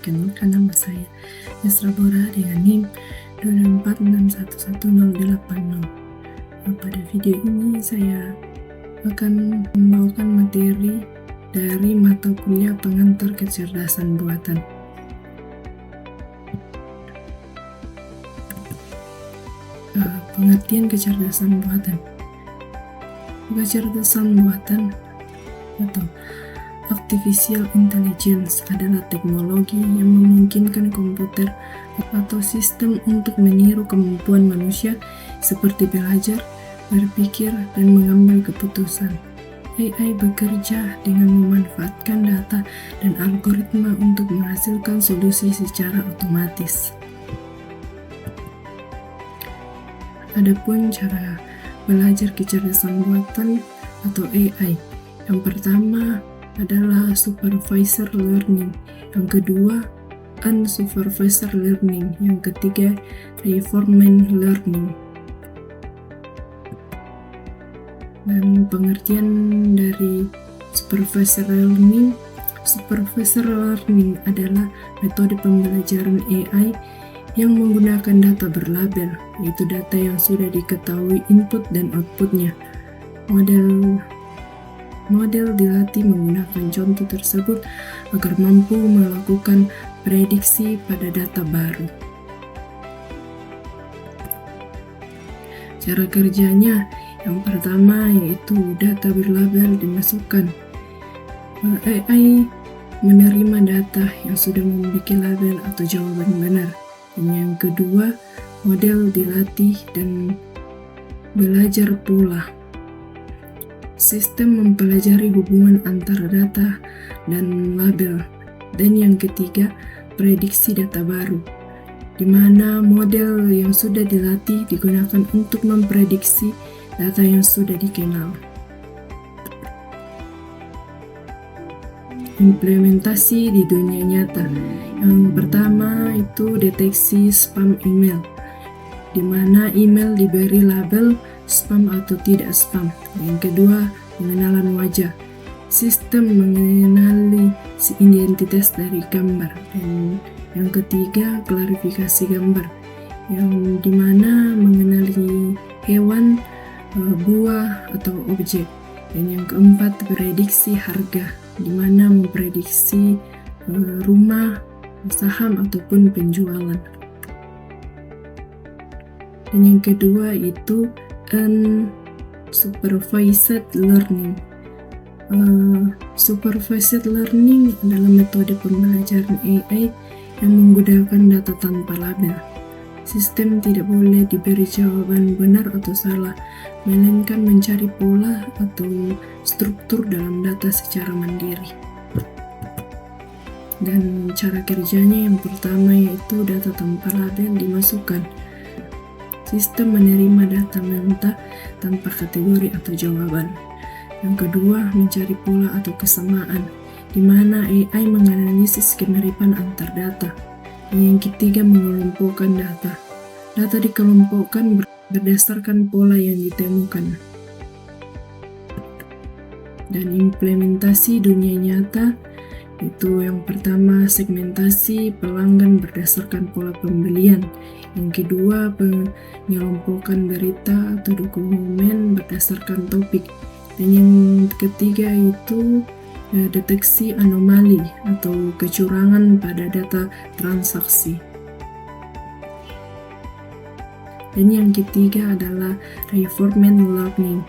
perkenalkan nama saya Yesra Bora dengan NIM 246111080. Pada video ini saya akan membawakan materi dari mata kuliah pengantar kecerdasan buatan. Pengertian kecerdasan buatan. Kecerdasan buatan atau artificial intelligence adalah teknologi yang memungkinkan komputer atau sistem untuk meniru kemampuan manusia seperti belajar, berpikir, dan mengambil keputusan. AI bekerja dengan memanfaatkan data dan algoritma untuk menghasilkan solusi secara otomatis. Adapun cara belajar kecerdasan buatan atau AI, yang pertama adalah supervisor learning, yang kedua unsupervised learning, yang ketiga reinforcement learning. Dan pengertian dari supervisor learning adalah metode pembelajaran AI yang menggunakan data berlabel, yaitu data yang sudah diketahui input dan outputnya. Model dilatih menggunakan contoh tersebut agar mampu melakukan prediksi pada data baru. Cara kerjanya, yang pertama yaitu data berlabel dimasukkan. AI menerima data yang sudah memiliki label atau jawaban benar. Dan yang kedua, model dilatih dan belajar pula. Sistem mempelajari hubungan antara data dan label. Dan yang ketiga, prediksi data baru, di mana model yang sudah dilatih digunakan untuk memprediksi data yang sudah dikenal. Implementasi di dunia nyata. Yang pertama itu deteksi spam email, di mana email diberi label spam atau tidak spam. Yang kedua, pengenalan wajah. Sistem mengenali identitas dari gambar. Dan yang ketiga, klarifikasi gambar, yang dimana mengenali hewan, buah atau objek. Dan yang keempat, prediksi harga, di mana memprediksi rumah, saham ataupun penjualan. Dan yang kedua itu unsupervised learning. Supervised learning adalah metode pembelajaran AI yang menggunakan data tanpa label. Sistem tidak boleh diberi jawaban benar atau salah, melainkan mencari pola atau struktur dalam data secara mandiri. Dan cara kerjanya yang pertama yaitu data tanpa label dimasukkan. Sistem menerima data mentah tanpa kategori atau jawaban. Yang kedua, mencari pola atau kesamaan, di mana AI menganalisis kemiripan antar data. Dan yang ketiga, mengelompokkan data. Data dikelompokkan berdasarkan pola yang ditemukan. Dan implementasi dunia nyata itu yang pertama, segmentasi pelanggan berdasarkan pola pembelian. Yang kedua, pengelompokan berita atau dokumen berdasarkan topik. Dan yang ketiga itu deteksi anomali atau kecurangan pada data transaksi. Dan yang ketiga adalah reinforcement learning.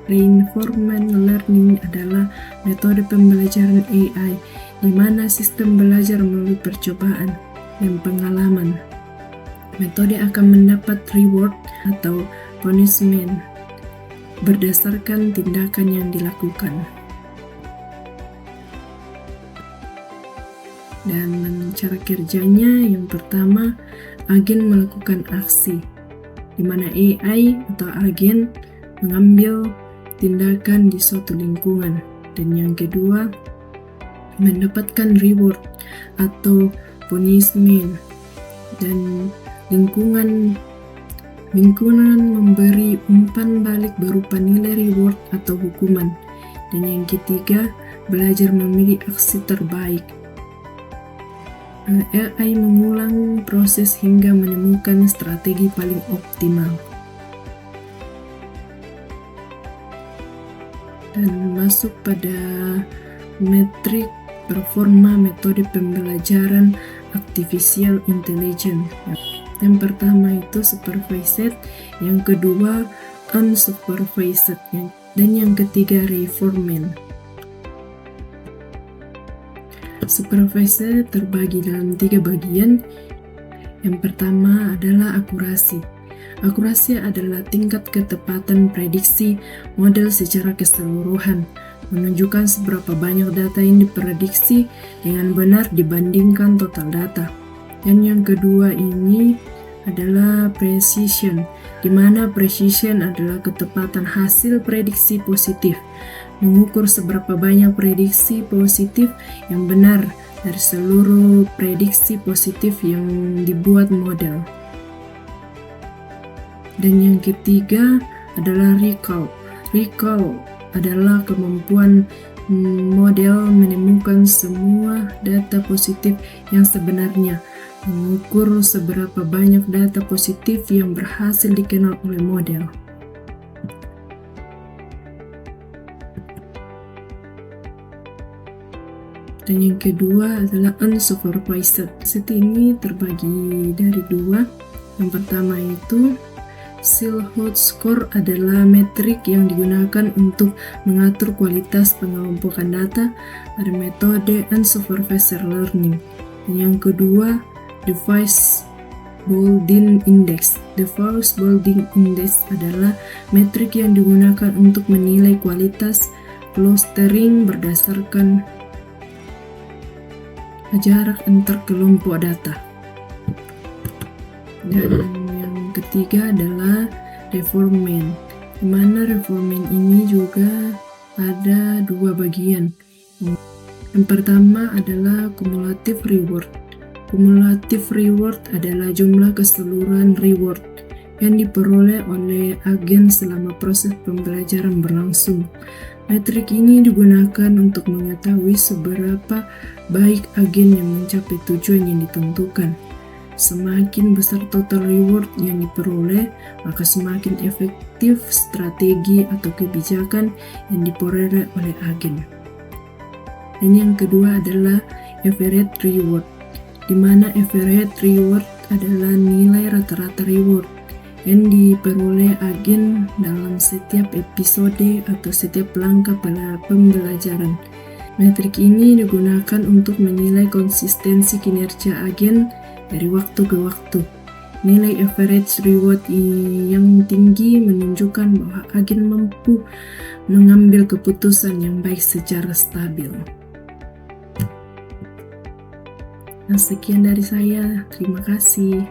Reinforcement learning adalah metode pembelajaran AI di mana sistem belajar melalui percobaan dan pengalaman. Metode akan mendapat reward atau punishment berdasarkan tindakan yang dilakukan. Dan cara kerjanya yang pertama, agen melakukan aksi, di mana AI atau agen mengambil tindakan di suatu lingkungan. Dan yang kedua, mendapatkan reward atau punishment. Dan lingkungan memberi umpan balik berupa nilai reward atau hukuman. Dan yang ketiga, belajar memilih aksi terbaik. AI mengulang proses hingga menemukan strategi paling optimal. Dan masuk pada metrik performa metode pembelajaran artificial intelligence. Yang pertama itu supervised, yang kedua unsupervised, dan yang ketiga reinforcement. Supervised terbagi dalam 3 bagian. Yang pertama adalah akurasi. Akurasi adalah tingkat ketepatan prediksi model secara keseluruhan, menunjukkan seberapa banyak data yang diprediksi dengan benar dibandingkan total data. Dan yang kedua ini adalah precision, di mana precision adalah ketepatan hasil prediksi positif, mengukur seberapa banyak prediksi positif yang benar dari seluruh prediksi positif yang dibuat model. Dan yang ketiga adalah recall. Recall adalah kemampuan model menemukan semua data positif yang sebenarnya, mengukur seberapa banyak data positif yang berhasil dikenal oleh model. Dan yang kedua adalah unsupervised. Set ini terbagi dari 2. Yang pertama itu Silhouette Score adalah metrik yang digunakan untuk mengatur kualitas pengelompokan data pada metode unsupervised learning. Dan yang kedua Device Baldwin Index. Device Baldwin Index adalah metrik yang digunakan untuk menilai kualitas clustering berdasarkan jarak antar kelompok data. Dan yang ketiga adalah reinforcement, di mana reinforcement ini juga ada 2 bagian. Yang pertama adalah cumulative reward. Cumulative reward adalah jumlah keseluruhan reward yang diperoleh oleh agen selama proses pembelajaran berlangsung. Metrik ini digunakan untuk mengetahui seberapa baik agen yang mencapai tujuan yang ditentukan. Semakin besar total reward yang diperoleh, maka semakin efektif strategi atau kebijakan yang diperoleh oleh agen. Dan yang kedua adalah average reward, di mana average reward adalah nilai rata-rata reward yang diperoleh agen dalam setiap episode atau setiap langkah pada pembelajaran. Metrik ini digunakan untuk menilai konsistensi kinerja agen dari waktu ke waktu. Nilai average reward yang tinggi menunjukkan bahwa agen mampu mengambil keputusan yang baik secara stabil. Nah, sekian dari saya. Terima kasih.